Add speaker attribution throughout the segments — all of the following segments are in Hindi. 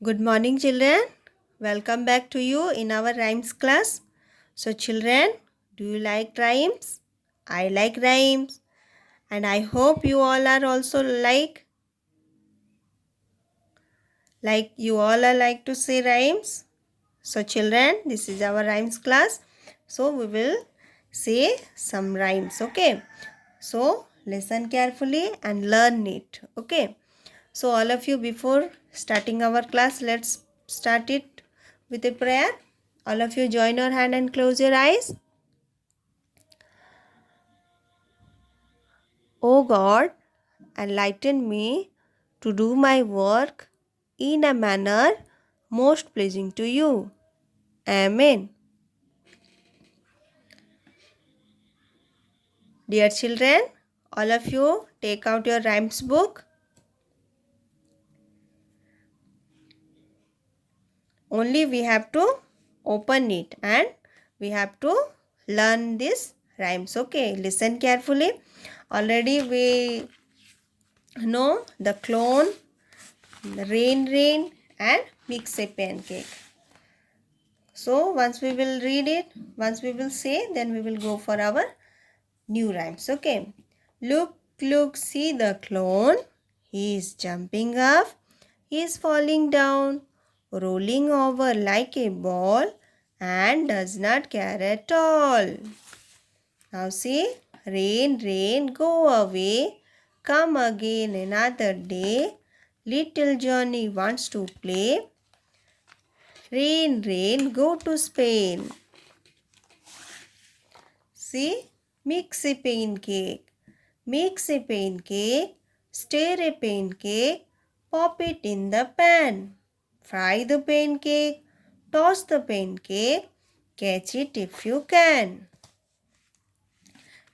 Speaker 1: Good morning, children. Welcome back to you in our rhymes class. So, children, do you like rhymes? I like rhymes, and I hope you all are also like you all are like to say rhymes. So, children, this is our rhymes class. So, we will say some rhymes. Okay. So, listen carefully and learn it. Okay. So, all of you, before starting our class, let's start it with a prayer. All of you, join your hand and close your eyes. O God, enlighten me to do my work in a manner most pleasing to you. Amen. Dear children, all of you, take out your rhymes book. Only we have to open it and we have to learn this rhymes. Okay, listen carefully. Already we know the clone, rain, and mix a pancake. So once we will read it, once we will say, then we will go for our new rhymes. Okay. Look, see the clone. He is jumping up. He is falling down, rolling over like a ball, and does not care at all. Now see, rain, go away. Come again another day. Little Johnny wants to play. Rain, go to Spain. See, mix a pancake. Mix a pancake. Stir a pancake. Pop it in the pan. Fry the pancake. Toss the pancake. Catch it if you can.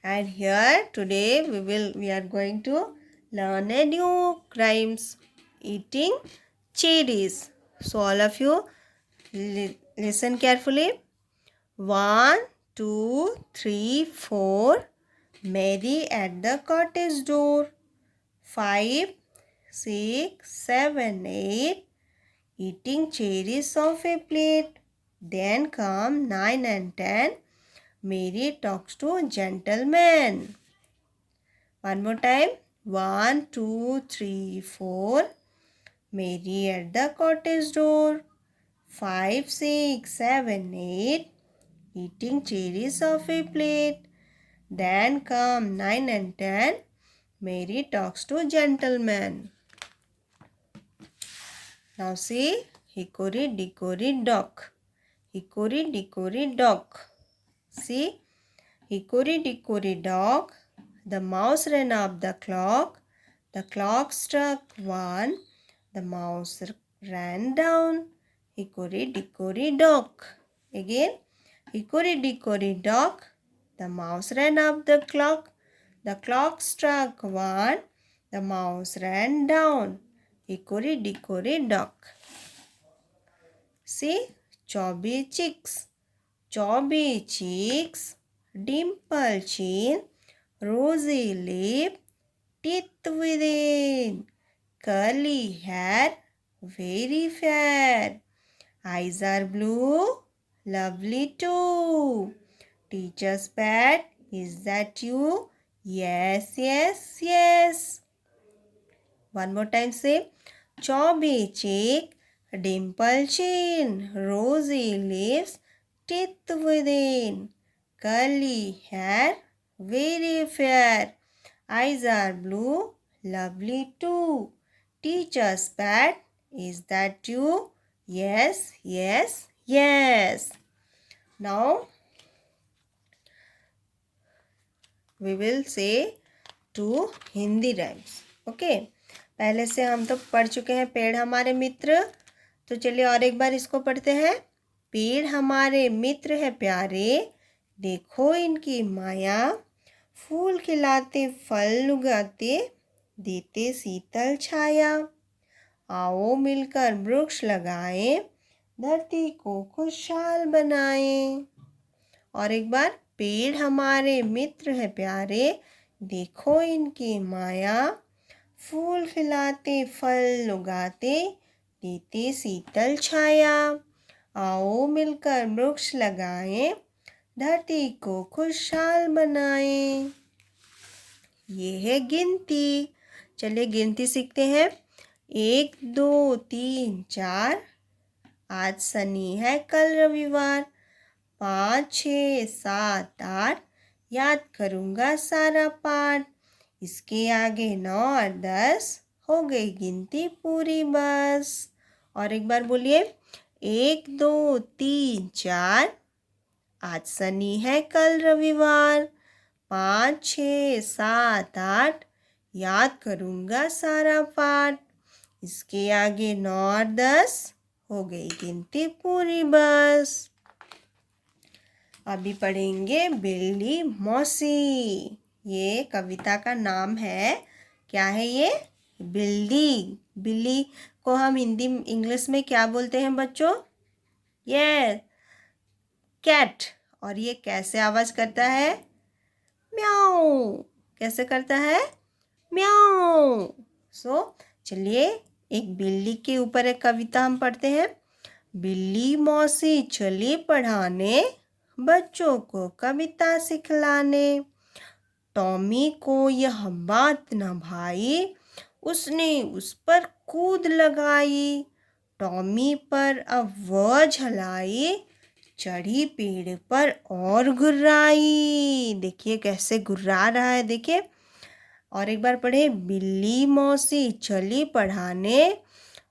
Speaker 1: And here today we are going to learn a new rhymes eating cherries. So all of you listen carefully. 1, 2, 3, 4. Mary at the cottage door. 5, 6, 7, 8. Eating cherries off a plate. Then come 9 and 10. Mary talks to gentleman. One more time. 1, 2, 3, 4. Mary at the cottage door. 5, 6, 7, 8. Eating cherries off a plate. Then come 9 and 10. Mary talks to gentleman. Now see, hickory dickory dock. Hickory dickory dock. See, hickory dickory dock. The mouse ran up the clock. The clock struck 1. The mouse ran down. Hickory dickory dock. Again, hickory dickory dock. The mouse ran up the clock. The clock struck 1. The mouse ran down. Hickory dickory dock. See, chubby cheeks. Chubby cheeks. Dimple chin. Rosy lip. Teeth within. Curly hair. Very fair. Eyes are blue. Lovely too. Teacher's pet. Is that you? Yes. One more time say. Chubby cheek, dimple chin, rosy lips, teeth within, curly hair, very fair. Eyes are blue, lovely too. Teacher's pet, is that you? Yes. Now we will say two Hindi rhymes. Okay. पहले से हम तो पढ़ चुके हैं पेड़ हमारे मित्र। तो चलिए और एक बार इसको पढ़ते हैं। पेड़ हमारे मित्र है प्यारे, देखो इनकी माया, फूल खिलाते फल उगाते, देते शीतल छाया। आओ मिलकर वृक्ष लगाएं, धरती को खुशहाल बनाएं। और एक बार, पेड़ हमारे मित्र है प्यारे, देखो इनकी माया, फूल खिलाते फल उगाते, देते शीतल छाया। आओ मिलकर वृक्ष लगाएं, धरती को खुशहाल बनाएं। ये है गिनती। चलिए गिनती सीखते हैं। 1 2 3 4। आज शनि है, कल रविवार। 5 6 7 8। याद करूँगा सारा पाठ। इसके आगे 9 और 10। हो गई गिनती पूरी बस। और एक बार बोलिए। 1 2 3 4। आज शनि है, कल रविवार। 5 6 7 8। याद करूँगा सारा पाठ। इसके आगे 9 और 10। हो गई गिनती पूरी बस। अभी पढ़ेंगे बिल्ली मौसी। ये कविता का नाम है। क्या है ये? बिल्ली। बिल्ली को हम हिंदी इंग्लिश में क्या बोलते हैं बच्चों? ये कैट। और ये कैसे आवाज़ करता है? म्याऊ। कैसे करता है? म्याऊ। चलिए एक बिल्ली के ऊपर एक कविता हम पढ़ते हैं। बिल्ली मौसी चली पढ़ाने, बच्चों को कविता सिखलाने। टॉमी को यह बात न भाई, उसने उस पर कूद लगाई। टॉमी पर अब वह झलाई, चढ़ी पेड़ पर और गुर्राई। देखिए कैसे गुर्रा रहा है, देखिए। और एक बार पढ़े। बिल्ली मौसी चली पढ़ाने,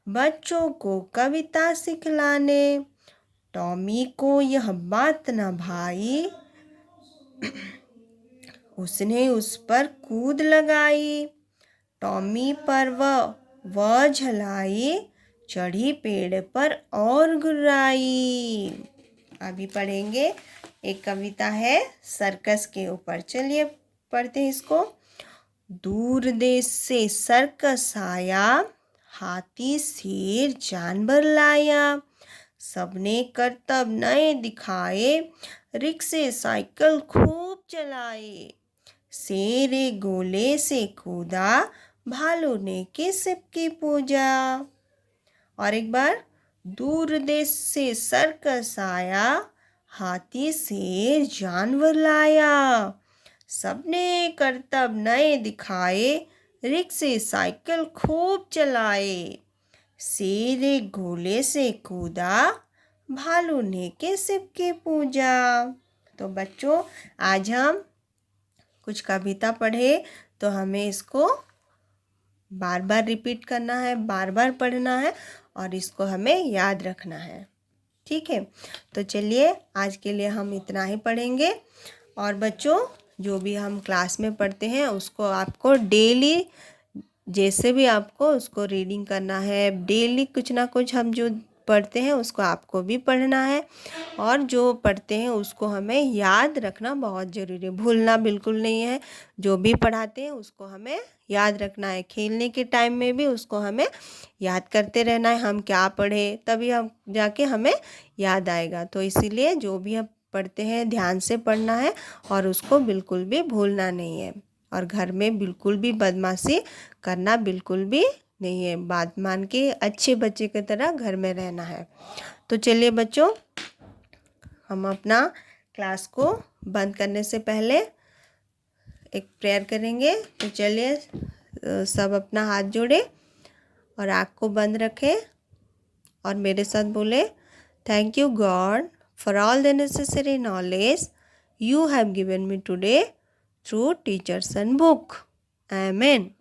Speaker 1: बच्चों को कविता सिखलाने। टॉमी को यह बात न भाई, उसने उस पर कूद लगाई। टॉमी पर वह झलाई, चढ़ी पेड़ पर और गुर्राई। अभी पढ़ेंगे एक कविता है सर्कस के ऊपर। चलिए पढ़ते हैं इसको। दूर देश से सर्कस आया, हाथी शेर जानवर लाया। सबने करतब नए दिखाए, रिक्शे साइकिल खूब चलाए। शेर गोले से कूदा, भालू ने किसब की पूजा। और एक बार। दूर देश से सर्कस आया, हाथी शेर जानवर लाया। सबने करतब नए दिखाए, रिक्शे साइकिल खूब चलाए। शेर गोले से कूदा, भालू ने किसब की पूजा। तो बच्चों आज हम कुछ कविता पढ़े, तो हमें इसको बार बार रिपीट करना है, बार बार पढ़ना है और इसको हमें याद रखना है। ठीक है, तो चलिए आज के लिए हम इतना ही पढ़ेंगे। और बच्चों जो भी हम क्लास में पढ़ते हैं उसको आपको डेली, जैसे भी आपको उसको रीडिंग करना है, डेली कुछ ना कुछ हम जो पढ़ते हैं उसको आपको भी पढ़ना है। और जो पढ़ते हैं उसको हमें याद रखना बहुत ज़रूरी है, भूलना बिल्कुल नहीं है। जो भी पढ़ाते हैं उसको हमें याद रखना है। खेलने के टाइम में भी उसको हमें याद करते रहना है, हम क्या पढ़े, तभी हम जाके हमें याद आएगा। तो इसीलिए जो भी हम पढ़ते हैं ध्यान से पढ़ना है और उसको बिल्कुल भी भूलना नहीं है। और घर में बिल्कुल भी बदमाशी करना बिल्कुल भी नहीं है। बात मान के अच्छे बच्चे की तरह घर में रहना है। तो चलिए बच्चों, हम अपना क्लास को बंद करने से पहले एक प्रेयर करेंगे। तो चलिए सब अपना हाथ जोड़े और आँख को बंद रखें और मेरे साथ बोले, thank you God for all the necessary knowledge you have given me today through teachers and book. Amen.